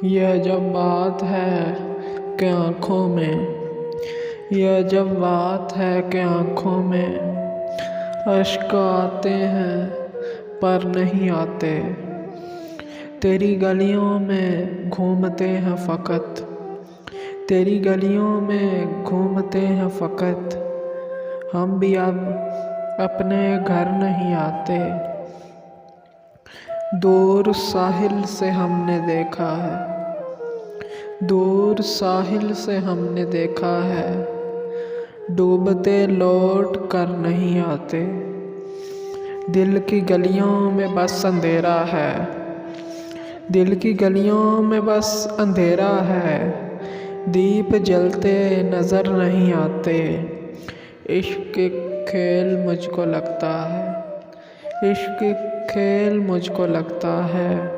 यह जब बात है कि आँखों में, यह जब बात है कि आँखों में अश्क आते हैं पर नहीं आते। तेरी गलियों में घूमते हैं फ़कत, तेरी गलियों में घूमते हैं फ़कत। हम भी अब अपने घर नहीं आते। दूर साहिल से हमने देखा है, दूर साहिल से हमने देखा है, डूबते लौट कर नहीं आते। दिल की गलियों में बस अंधेरा है, दिल की गलियों में बस अंधेरा है, दीप जलते नज़र नहीं आते। इश्क खेल मुझको लगता है, इश्क खेल मुझको लगता है,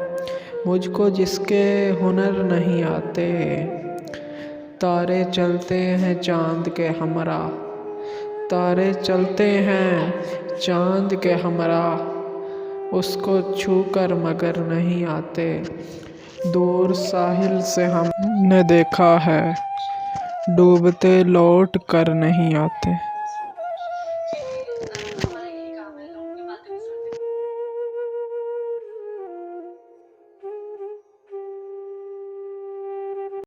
मुझको जिसके हुनर नहीं आते। तारे चलते हैं चाँद के हमरा, तारे चलते हैं चाँद के हमरा, उसको छू कर मगर नहीं आते। दूर साहिल से हमने देखा है, डूबते लौट कर नहीं आते।